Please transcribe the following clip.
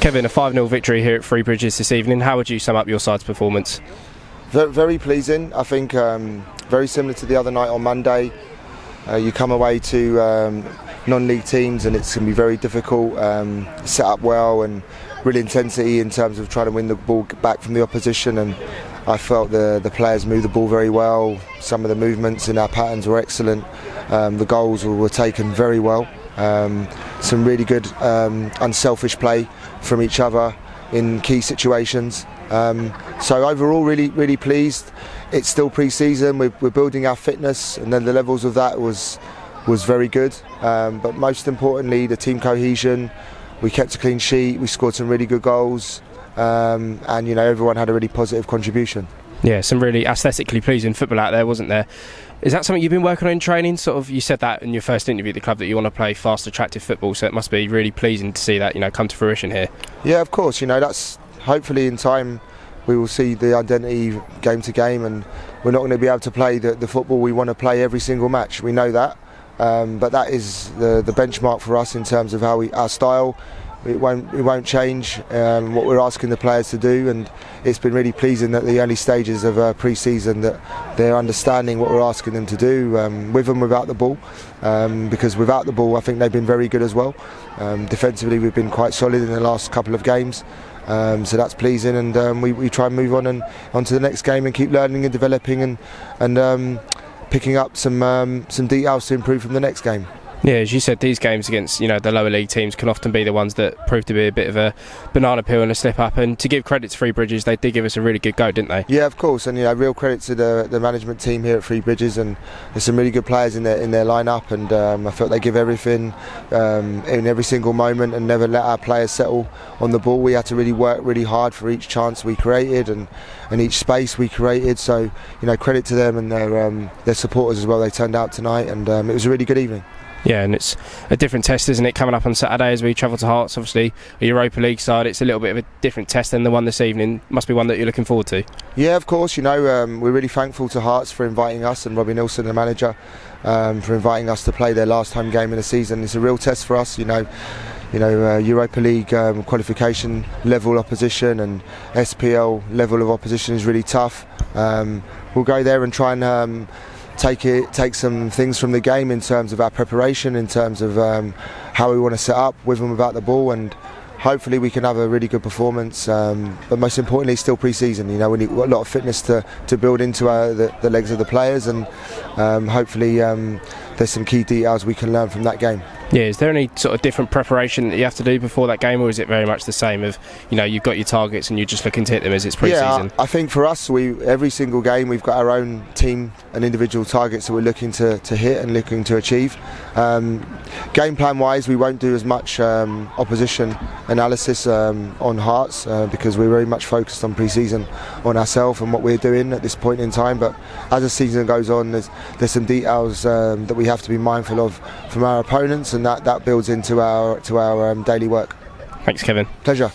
Kevin, a 5-0 victory here at Three Bridges this evening. How would you sum up your side's performance? Very pleasing. I think very similar to the other night on Monday. You come away to non-league teams and it's going to be very difficult, set up well and real intensity in terms of trying to win the ball back from the opposition, and I felt the players moved the ball very well. Some of the movements in our patterns were excellent. The goals were taken very well. Some really good unselfish play from each other in key situations. So overall really pleased. It's still pre-season, we're building our fitness, and then the levels of that was very good. But most importantly, the team cohesion. We kept a clean sheet, we scored some really good goals, and everyone had a really positive contribution. Yeah, some really aesthetically pleasing football out there, wasn't there? Is that something you've been working on in training? You said that in your first interview at the club that you want to play fast, attractive football, so it must be really pleasing to see that come to fruition here. Yeah, of course. That's hopefully in time we will see the identity game to game, and we're not going to be able to play the football we want to play every single match. We know that, but that is the benchmark for us in terms of our style. It won't change what we're asking the players to do, and it's been really pleasing that the early stages of pre-season that they're understanding what we're asking them to do, with and without the ball, because without the ball I think they've been very good as well. Defensively we've been quite solid in the last couple of games, so that's pleasing, and we try and move on to the next game and keep learning and developing and picking up some details to improve from the next game. Yeah, as you said, these games against the lower league teams can often be the ones that prove to be a bit of a banana peel and a slip up. And to give credit to Three Bridges, they did give us a really good go, didn't they? Yeah, of course, and real credit to the management team here at Three Bridges, and there's some really good players in their lineup, and I felt they give everything in every single moment and never let our players settle on the ball. We had to really work really hard for each chance we created and each space we created. So credit to them and their supporters as well. They turned out tonight, and it was a really good evening. Yeah, and it's a different test, isn't it, coming up on Saturday as we travel to Hearts. Obviously, a Europa League side, it's a little bit of a different test than the one this evening. Must be one that you're looking forward to. Yeah, of course. We're really thankful to Hearts for inviting us, and Robbie Nilsson, the manager, for inviting us to play their last home game in the season. It's a real test for us, Europa League qualification level opposition and SPL level of opposition is really tough. We'll go there and try and take some things from the game in terms of our preparation, in terms of how we want to set up with and without the ball, and hopefully we can have a really good performance, but most importantly still pre-season. We've got a lot of fitness to build into the legs of the players, and hopefully there's some key details we can learn from that game. Yeah, is there any sort of different preparation that you have to do before that game, or is it very much the same of, you've got your targets and you're just looking to hit them as it's pre-season? Yeah, I think for us, every single game we've got our own team and individual targets that we're looking to hit and looking to achieve. Game plan wise, we won't do as much opposition analysis on Hearts because we're very much focused on pre-season on ourselves and what we're doing at this point in time. But as the season goes on, there's some details that we have to be mindful of from our opponents, and that builds into our daily work. Thanks, Kevin. Pleasure.